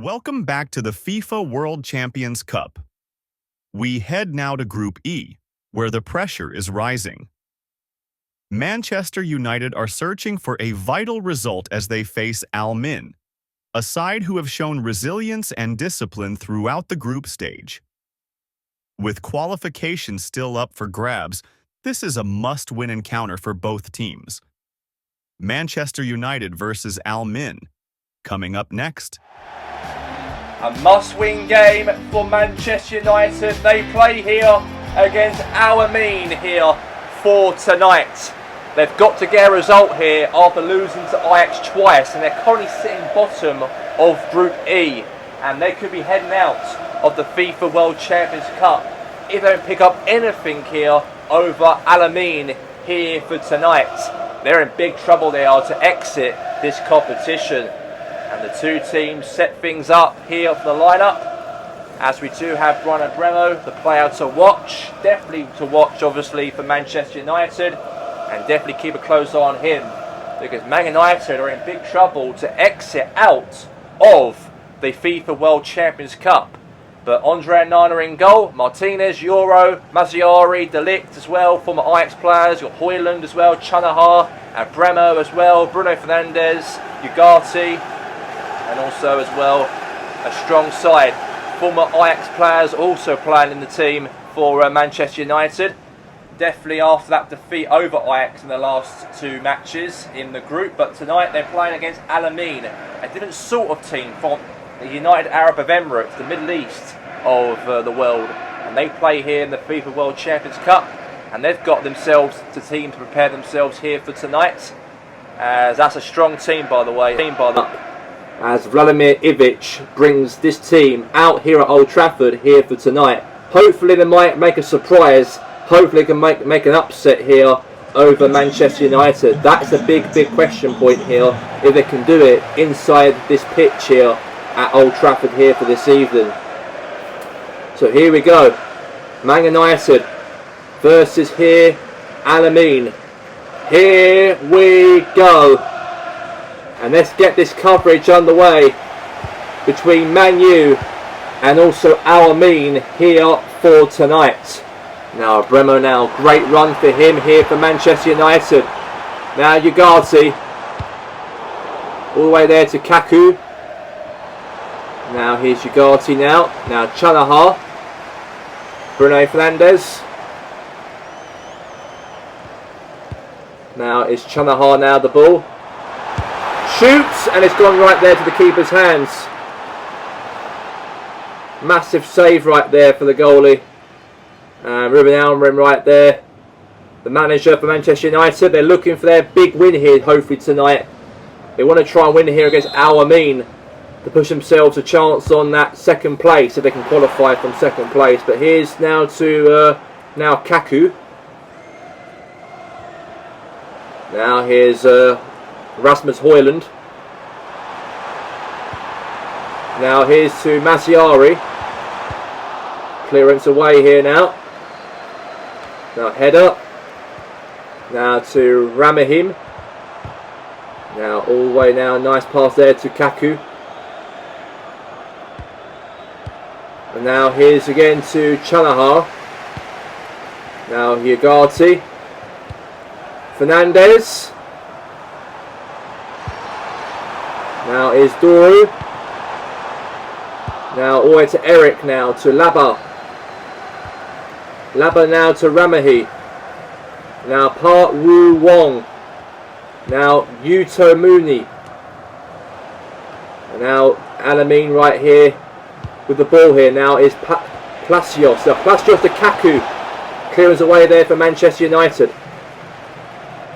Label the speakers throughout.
Speaker 1: Welcome back to the FIFA World Champions Cup. We head now to Group E, where the pressure is rising. Manchester United are searching for a vital result as they face Al Min, a side who have shown resilience and discipline throughout the group stage. With qualification still up for grabs, this is a must-win encounter for both teams. Manchester United versus Al Min, coming up next.
Speaker 2: A must-win game for Manchester United. They play here against Al Amin here for tonight. They've got to get a result here after losing to Ajax twice, and they're currently sitting bottom of Group E, and they could be heading out of the FIFA World Champions Cup if they don't pick up anything here over Al Amin here for tonight. They're in big trouble. They are to exit this competition. And the two teams set things up here for the lineup, as we do have Brian Bremo, the player to watch. Definitely to watch, obviously, for Manchester United, and definitely keep a close eye on him, because Man United are in big trouble to exit out of the FIFA World Champions Cup. But Andre Nana in goal, Martinez, Euro, Mazziari, De Ligt as well, former Ajax players. You've got Højlund as well, Chanaha, and Bremo as well, Bruno Fernandes, Ugarte, and also as well a strong side. Former Ajax players also playing in the team for Manchester United. Definitely after that defeat over Ajax in the last two matches in the group. But tonight they're playing against Al Amin, a different sort of team from the United Arab Emirates, the Middle East of the world. And they play here in the FIFA World Champions Cup. And they've got themselves to team to prepare themselves here for tonight. As that's a strong team, by the way. As Vladimir Ivic brings this team out here at Old Trafford here for tonight. Hopefully they might make a surprise. Hopefully they can make an upset here over Manchester United. That's a big question point here, if they can do it inside this pitch here at Old Trafford here for this evening. So here we go. Man United versus here Al Amin. Here we go. And let's get this coverage underway between Man U and also Al Amin here for tonight. Now Bremo now, great run for him here for Manchester United. Now Ugarte, all the way there to Kaku. Now here's Ugarte now. Now Chanaha, Bruno Fernandes. Now it's Chanaha now the ball. Shoots, and it's gone right there to the keeper's hands. Massive save right there for the goalie. Ruben Almiron right there. The manager for Manchester United. They're looking for their big win here, hopefully tonight. They want to try and win here against Al Amin to push themselves a chance on that second place, if they can qualify from second place. But here's now to now Kaku. Now here's Rasmus Højlund. Now here's to Mazziari. Clearance away here now. Now header. Now to Ramahim. Now all the way now. Nice pass there to Kaku. And now here's again to Chanaha. Now Ugarte. Fernandes. Now is Doru. Now all the way to Eric now to Laba. Laba now to Ramahi. Now Park Woo Wong. Now Yuto Mooney. And now Al Amin right here with the ball here. Now is Palacios. Now Palacios to Kaku. Clearance away there for Manchester United.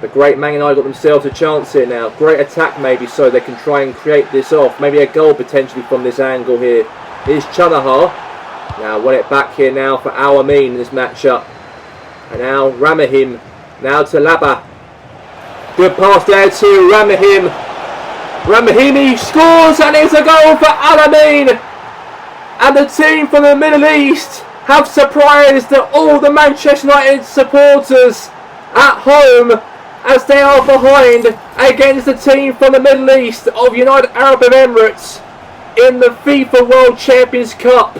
Speaker 2: The great Man United got themselves a chance here now. Great attack maybe, so they can try and create this off. Maybe a goal potentially from this angle here. Here's Chanaha. Now won it back here now for Al Amin in this matchup. And now Ramahim. Now to Laba. Good pass there to Ramahim. Ramahimi scores, and it's a goal for Al Amin. And the team from the Middle East have surprised all the Manchester United supporters at home, as they are behind against the team from the Middle East of United Arab Emirates. in the FIFA World Champions Cup.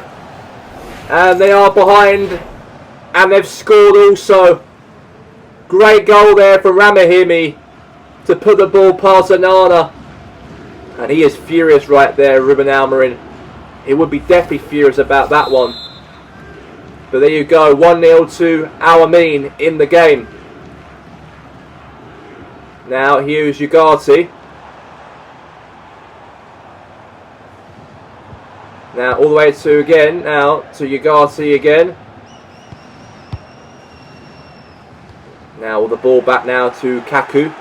Speaker 2: And they are behind, and they've scored also. Great goal there from Ramahimi to put the ball past Anana. And he is furious right there, Ruben Almarin. He would be definitely furious about that one. But there you go, 1-0 to Al Amin in the game. Now here's Ugarte. Now all the way to again, now to Ugarte again. Now with the ball back now to Kaku.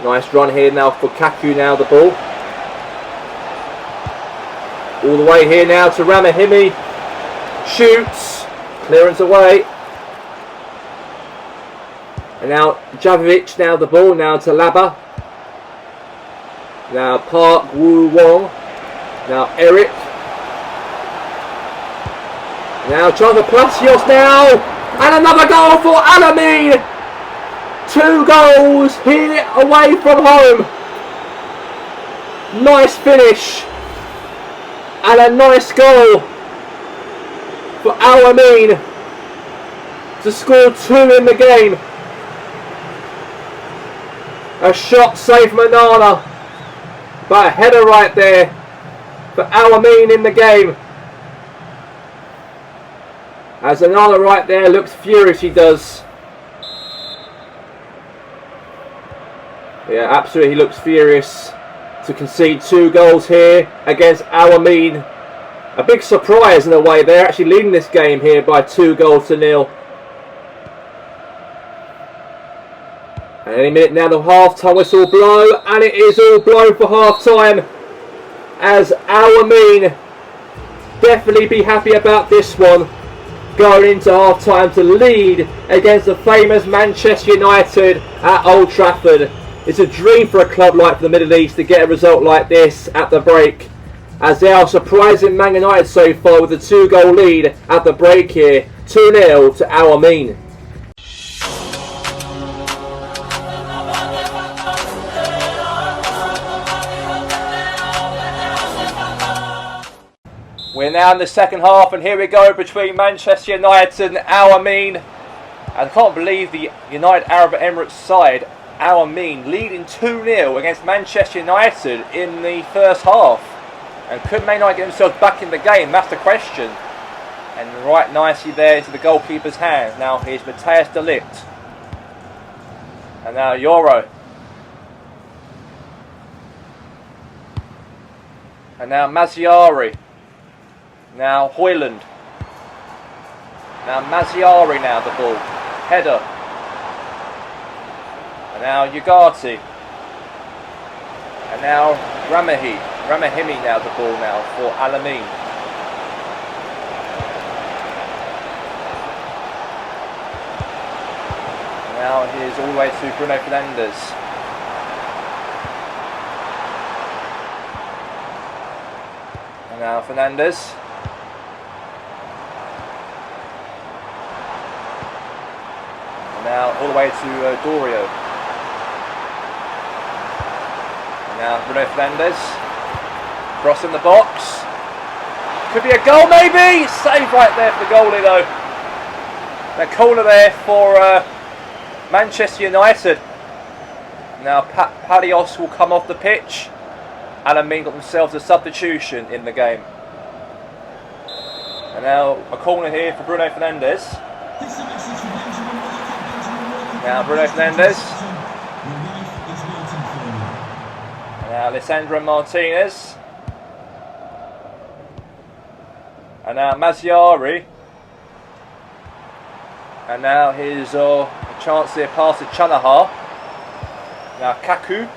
Speaker 2: Nice run here now for Kaku, now the ball. All the way here now to Ramahimi. Shoots. Clearance away. And now Javovic, now the ball, now to Laba. Now Park Woo Wong. Now Eric. Now Chandra Palacios now. And another goal for Al Amin. 2 goals here away from home. Nice finish. And a nice goal for Al Amin to score 2 in the game. A shot saved from Anana, but a header right there for Al Amin in the game. As Anana right there looks furious, he does. Yeah, absolutely, he looks furious to concede 2 goals here against Al Amin. A big surprise in a way. They're actually leading this game here by 2-0. And any minute now the half-time whistle blow, and it is all blown for half-time, as Al Amin definitely be happy about this one, going into half-time to lead against the famous Manchester United at Old Trafford. It's a dream for a club like the Middle East to get a result like this at the break, as they are surprising Man United so far with a 2-goal lead at the break here. 2-0 to Al Amin. We're now in the second half, and here we go between Manchester United and Al Amin. And I can't believe the United Arab Emirates side, Al Amin, leading 2-0 against Manchester United in the first half. And could Man United get themselves back in the game? That's the question. And right nicely there into the goalkeeper's hands. Now here's Matthias de Ligt. And now Yoro. And now Mazziari. Now Hoyland. Now Mazziari, now the ball. Header. And now Ugarte. And now Ramahimi now the ball now for Al Amin. And now here's all the way to Bruno Fernandes. And now Fernandes. And now all the way to Dorio. And now Bruno Fernandes. Cross in the box. Could be a goal maybe. Save right there for the goalie though. A corner there for Manchester United. Now Palios will come off the pitch. Al Amin got themselves a substitution in the game. And now a corner here for Bruno Fernandes. Now Bruno Fernandes. And now Lisandro Martinez. And now Mazziari. And now here's a chance here pass to Chanaha. Now Kaku.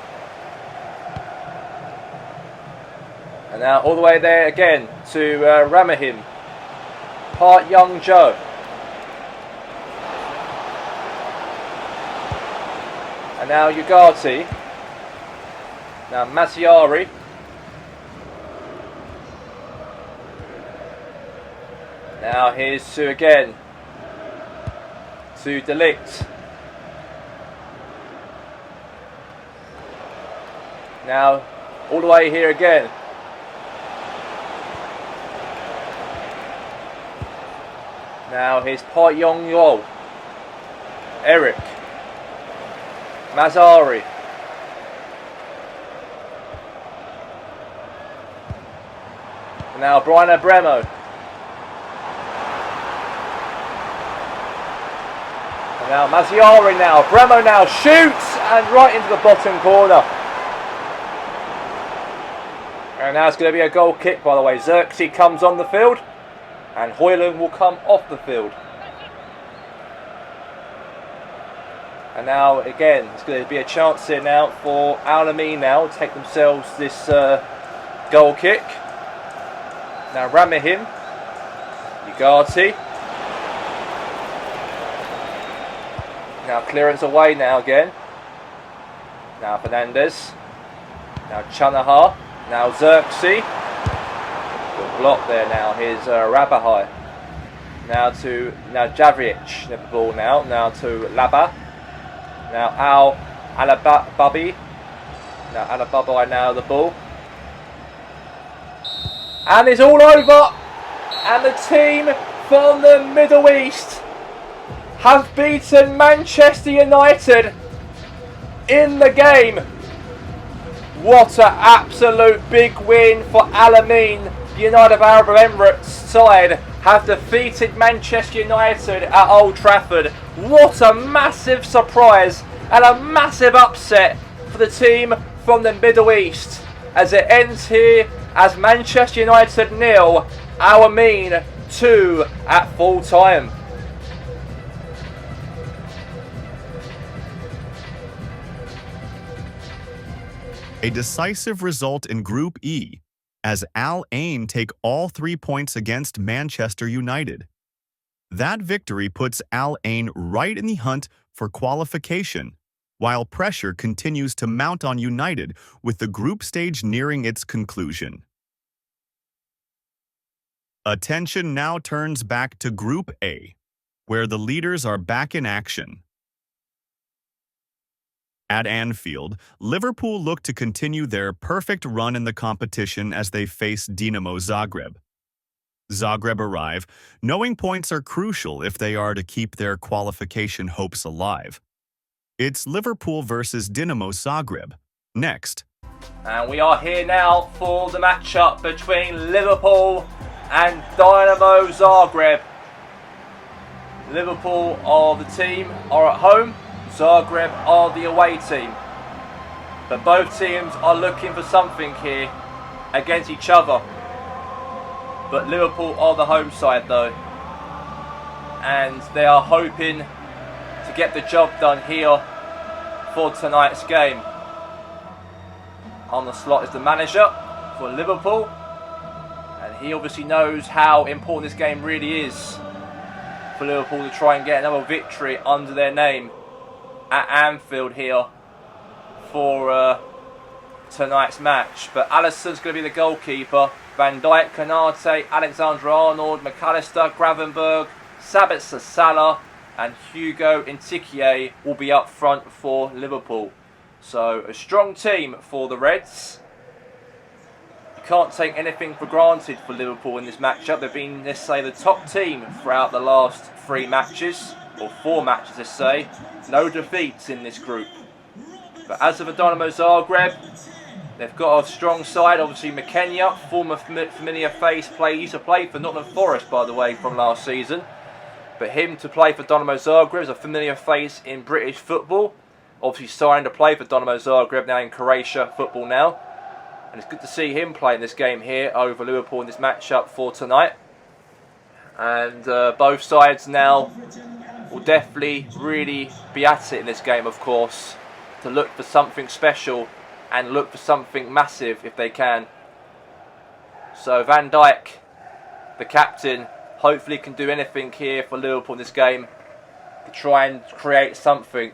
Speaker 2: And now all the way there again to Ramahim. Park Young Joe. And now Ugarte. Now Mazziari. Now here's to again. To de Ligt. Now, all the way here again. Now, here's Pyongyol. Eric. Mazzari. Now, Brian Abremo. And now, Mazzari now. Abremo now shoots and right into the bottom corner. And now it's going to be a goal kick, by the way. Xerxes comes on the field and Hoyland will come off the field. And now again, it's going to be a chance here now for Al Amin now to take themselves this goal kick. Now Ramahim, Ugarte. Now clearance away now again. Now Fernandez. Now Chanahar. Now Xerxes. Good block there now. Here's Rabahai. Now Javric. The ball now. Now to Laba. Now Al Alababi. Now Alababi now the ball. And it's all over. And the team from the Middle East have beaten Manchester United in the game. What an absolute big win for Al Amin. The United Arab Emirates side have defeated Manchester United at Old Trafford. What a massive surprise and a massive upset for the team from the Middle East, as it ends here as Manchester United 0, Al Amin 2 at full time.
Speaker 1: A decisive result in Group E, as Al Ain take all 3 points against Manchester United. That victory puts Al Ain right in the hunt for qualification, while pressure continues to mount on United with the group stage nearing its conclusion. Attention now turns back to Group A, where the leaders are back in action. At Anfield, Liverpool look to continue their perfect run in the competition as they face Dinamo Zagreb. Zagreb arrive, knowing points are crucial if they are to keep their qualification hopes alive. It's Liverpool versus Dinamo Zagreb. Next.
Speaker 2: And we are here now for the matchup between Liverpool and Dinamo Zagreb. Liverpool are the team, are at home. Zagreb are the away team. But both teams are looking for something here against each other. But Liverpool are the home side though. And they are hoping to get the job done here for tonight's game. On the slot is the manager for Liverpool. And he obviously knows how important this game really is for Liverpool to try and get another victory under their name at Anfield here for tonight's match. But Alisson's going to be the goalkeeper. Van Dijk, Konate, Alexander-Arnold, McAllister, Gravenberg, Sabitzer, Salah and Hugo Nketiah will be up front for Liverpool. So a strong team for the Reds. You can't take anything for granted for Liverpool in this matchup. They've been, let's say, the top team throughout the last 3 matches. Or 4 matches, let's say. No defeats in this group. But as for Dinamo Zagreb, they've got a strong side. Obviously, McKenna, former familiar face, used to play for Nottingham Forest, by the way, from last season. But him to play for Dinamo Zagreb is a familiar face in British football. Obviously, signed to play for Dinamo Zagreb now in Croatia football now. And it's good to see him play in this game here over Liverpool in this matchup for tonight. And both sides now will definitely really be at it in this game, of course, to look for something special and look for something massive if they can. So Van Dijk, the captain, hopefully can do anything here for Liverpool in this game to try and create something.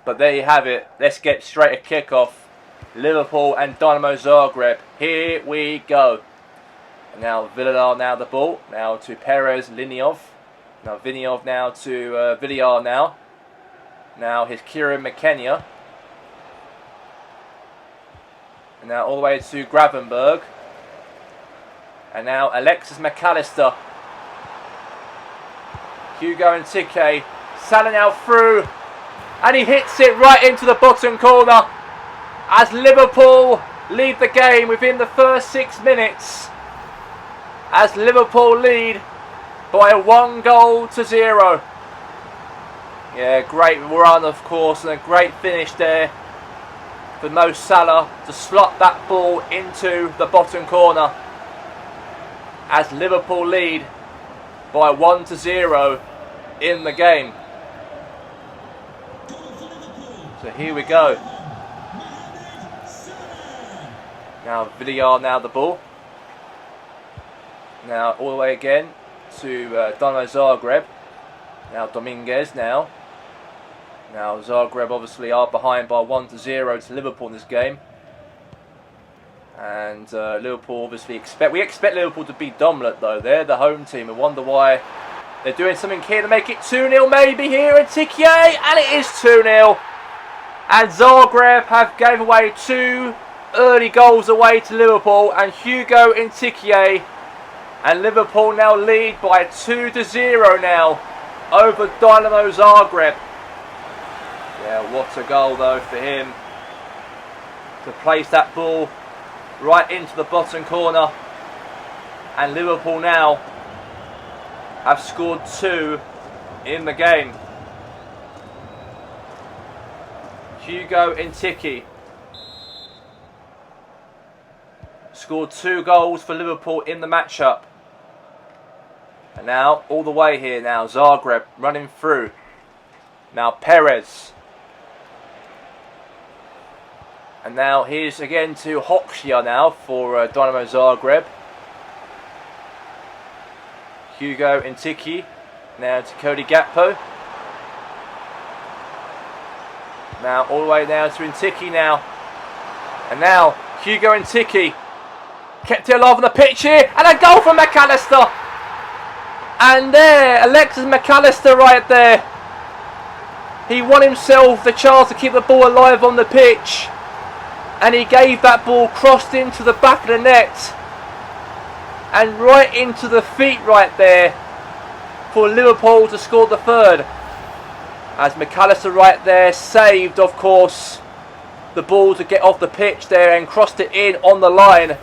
Speaker 2: But there you have it. Let's get straight a kick-off. Liverpool and Dinamo Zagreb. Here we go. Now Villar now the ball. Now to Perez Liniov. Now Viniov now to Villar now. Now here's Kieran McKenna. And now all the way to Gravenberg. And now Alexis McAllister. Hugo and Tike. Salah now through. And he hits it right into the bottom corner. As Liverpool lead the game within the first 6 minutes. As Liverpool lead by 1-0. Yeah, great run of course, and a great finish there for Mo Salah to slot that ball into the bottom corner. As Liverpool lead by 1-0 in the game. So here we go. Now Villar now the ball. Now all the way again to Dynamo Zagreb. Now Dominguez now. Now Zagreb obviously are behind by 1-0 to Liverpool in this game. And Liverpool obviously we expect Liverpool to beat dominant though. They're the home team. I wonder why they're doing something here to make it 2-0 maybe here in Tike. And it is 2-0. And Zagreb have gave away 2 early goals away to Liverpool. And Hugo in Tike. And Liverpool now lead by 2-0 now over Dynamo Zagreb. Yeah, what a goal though for him. To place that ball right into the bottom corner. And Liverpool now have scored 2 in the game. Hugo Ntiki scored 2 goals for Liverpool in the matchup. And now all the way here now, Zagreb running through. Now Perez. And now here's again to Hoxia now for Dynamo Zagreb. Hugo Ntiki. Now to Cody Gakpo. Now all the way now to Ntiki now. And now Hugo Ntiki. Kept it alive on the pitch here. And a goal from McAllister. And there, Alexis McAllister right there. He won himself the chance to keep the ball alive on the pitch. And he gave that ball crossed into the back of the net. And right into the feet right there for Liverpool to score the third. As McAllister right there saved, of course, the ball to get off the pitch there and crossed it in on the line.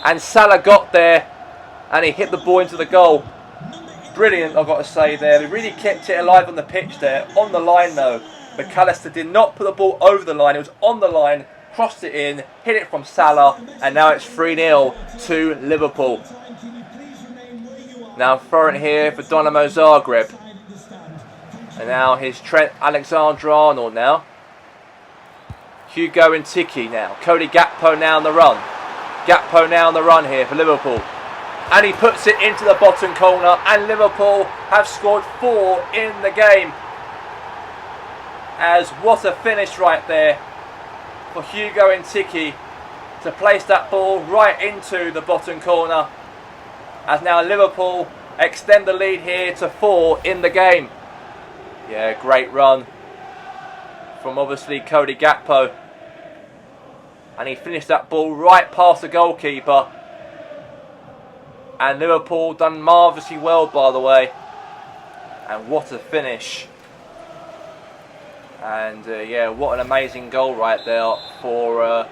Speaker 2: And Salah got there and he hit the ball into the goal. Brilliant, I've got to say there. They really kept it alive on the pitch there. On the line though. McAllister did not put the ball over the line. It was on the line, crossed it in, hit it from Salah, and now it's 3-0 to Liverpool. Now throwing it here for Dynamo Zagreb. And now here's Trent Alexander-Arnold now. Hugo Ntiki now. Cody Gakpo now on the run. Gakpo now on the run here for Liverpool. And he puts it into the bottom corner. And Liverpool have scored 4 in the game. As what a finish right there for Hugo Ntiki to place that ball right into the bottom corner. As now Liverpool extend the lead here to 4 in the game. Yeah, great run from obviously Cody Gakpo. And he finished that ball right past the goalkeeper. And Liverpool done marvellously well, by the way. And what a finish. And yeah, what an amazing goal right there for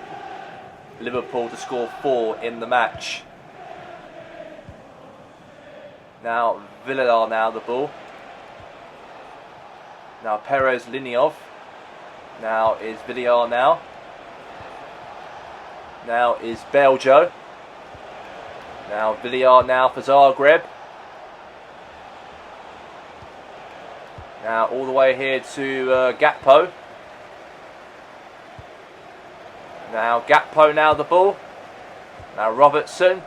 Speaker 2: Liverpool to score 4 in the match. Now Villar now the ball. Now Perez Liniov. Now is Villar now. Now is Beljo. Now Villar now for Zagreb. Now all the way here to Gakpo. Now Gakpo now the ball. Now Robertson.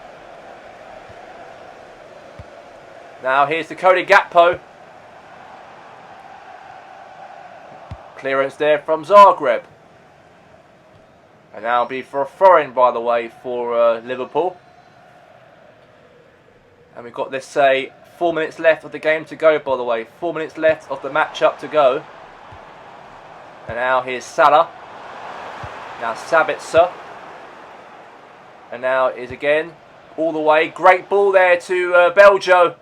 Speaker 2: Now here's to Cody Gakpo. Clearance there from Zagreb. And now it'll be for a throw-in, by the way, for Liverpool. And we've got, let's say, 4 minutes left of the game to go, by the way. 4 minutes left of the match-up to go. And now here's Salah. Now Sabitzer. And now is again all the way. Great ball there to Beljo.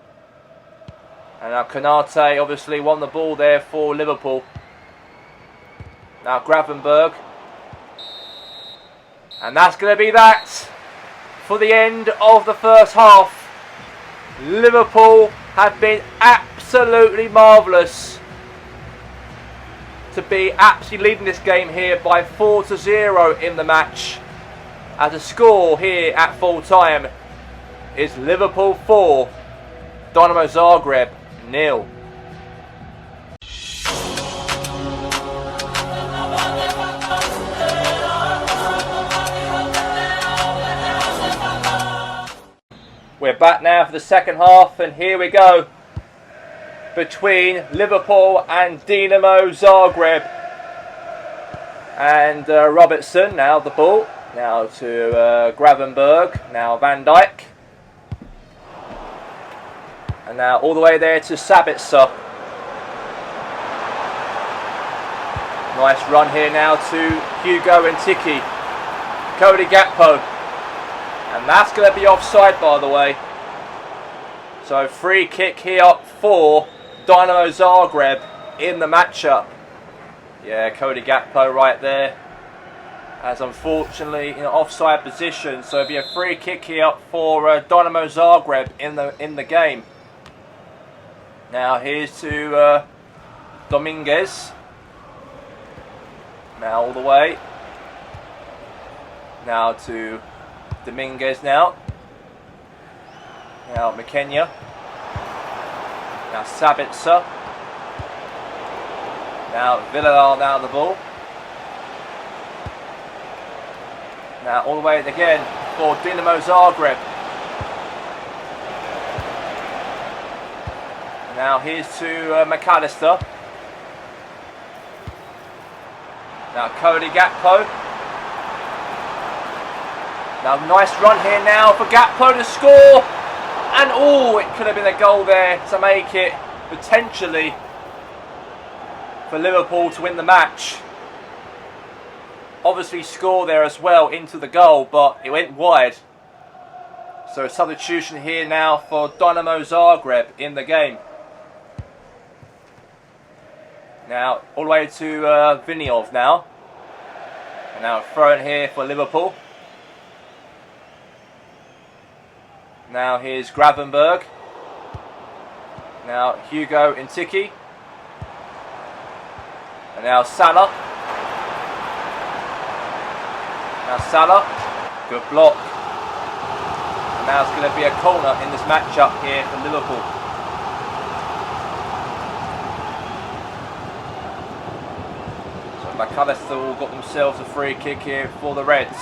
Speaker 2: And now Konate obviously won the ball there for Liverpool. Now Gravenberg. And that's going to be that for the end of the first half. Liverpool have been absolutely marvellous to be absolutely leading this game here by 4-0 in the match. As a score here at full time is Liverpool 4, Dynamo Zagreb 0. We're back now for the second half, and here we go between Liverpool and Dinamo Zagreb. And Robertson now the ball. Now to Gravenberg. Now Van Dijk. And now all the way there to Sabitzer. Nice run here now to Hugo and Tiki. Cody Gakpo. And that's going to be offside, by the way. So free kick here for Dynamo Zagreb in the matchup. Yeah, Cody Gakpo right there. As unfortunately in an offside position. So it'll be a free kick here for Dynamo Zagreb in the game. Now here's to Dominguez. Now all the way. Now to Dominguez now. Now McKenya. Now Sabitzer. Now Villarreal now the ball. Now all the way again for Dinamo Zagreb. Now here's to McAllister. Now Cody Gakpo. Now nice run here now for Gakpo to score. And oh, it could have been a goal there to make it potentially for Liverpool to win the match. Obviously score there as well into the goal, but it went wide. So a substitution here now for Dynamo Zagreb in the game. Now all the way to Viniov now. And now thrown here for Liverpool. Now here's Gravenberg. Now Hugo Intiki. And now Salah. Now Salah. Good block. And now it's going to be a corner in this matchup here for Liverpool. So McAllister all got themselves a free kick here for the Reds.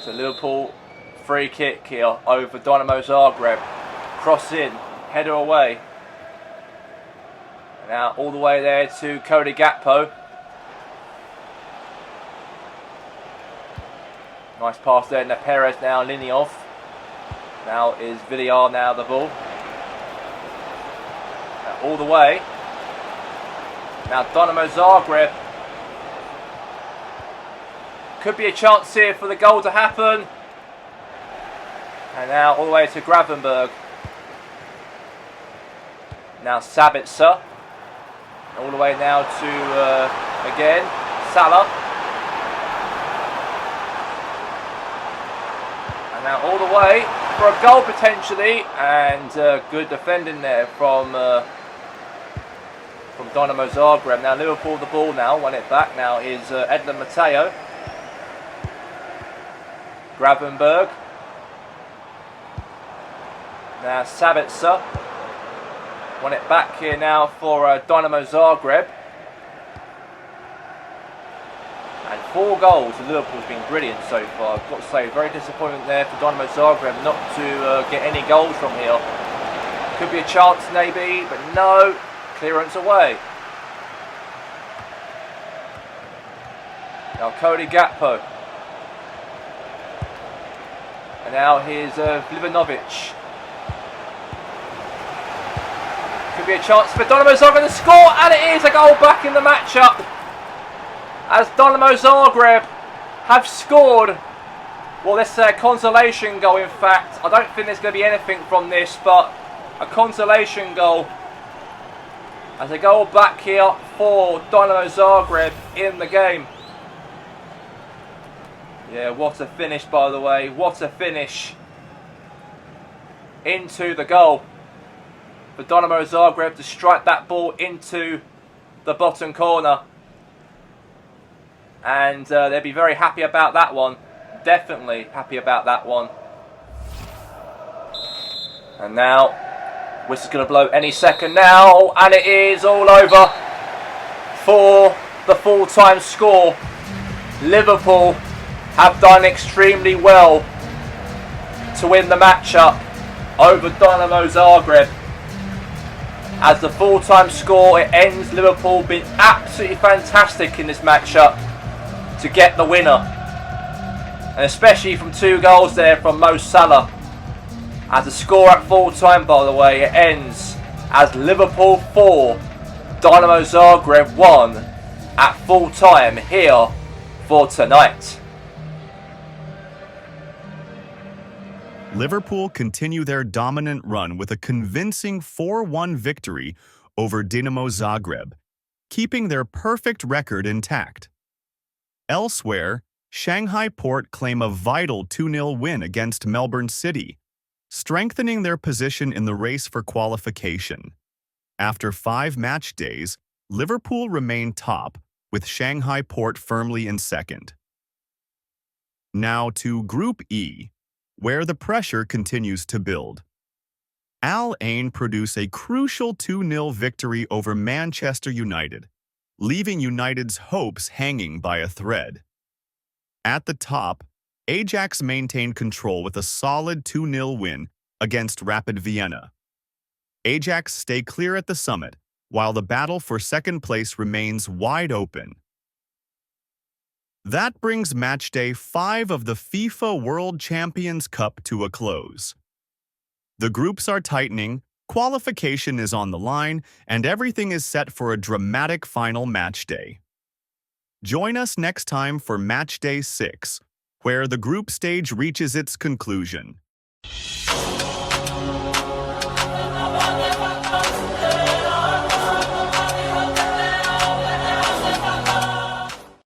Speaker 2: So Liverpool free kick here over Dynamo Zagreb. Cross in, header away. And now all the way there to Cody Gakpo. Nice pass there to Perez now, Linioff. Now is Villar now the ball. Now all the way. Now Dynamo Zagreb. Could be a chance here for the goal to happen. And now all the way to Gravenberg. Now Sabitzer. All the way now to, again, Salah. And now all the way for a goal potentially. And good defending there from Dynamo Zagreb. Now Liverpool the ball now, won it back. Now is Edlin Mateo. Gravenberg. Now Sabitzer. Won it back here now for Dynamo Zagreb. And 4 goals. Liverpool's been brilliant so far. I've got to say, very disappointment there for Dynamo Zagreb not to get any goals from here. Could be a chance maybe, but no. Clearance away. Now Cody Gakpo. And now here's Vivanovic. Could be a chance for Dynamo Zagreb to score, and it is a goal back in the matchup. As Dynamo Zagreb have scored, well, this consolation goal, in fact. I don't think there's going to be anything from this, but a consolation goal as a goal back here for Dynamo Zagreb in the game. Yeah, what a finish, by the way. What a finish into the goal for Dynamo Zagreb to strike that ball into the bottom corner. And they'll be very happy about that one. Definitely happy about that one. And now, whistle's going to blow any second now. And it is all over for the full-time score. Liverpool have done extremely well to win the matchup over Dynamo Zagreb. As the full-time score, it ends Liverpool being absolutely fantastic in this matchup to get the winner. And especially from 2 goals there from Mo Salah. As the score at full-time, by the way, it ends as Liverpool 4, Dynamo Zagreb 1 at full-time here for tonight.
Speaker 1: Liverpool continue their dominant run with a convincing 4-1 victory over Dinamo Zagreb, keeping their perfect record intact. Elsewhere, Shanghai Port claim a vital 2-0 win against Melbourne City, strengthening their position in the race for qualification. After 5 match days, Liverpool remain top, with Shanghai Port firmly in second. Now to Group E, where the pressure continues to build. Al Ain produce a crucial 2-0 victory over Manchester United, leaving United's hopes hanging by a thread. At the top, Ajax maintained control with a solid 2-0 win against Rapid Vienna. Ajax stay clear at the summit, while the battle for second place remains wide open. That brings Matchday 5 of the FIFA World Champions Cup to a close. The groups are tightening, qualification is on the line, and everything is set for a dramatic final match day. Join us next time for Matchday 6, where the group stage reaches its conclusion.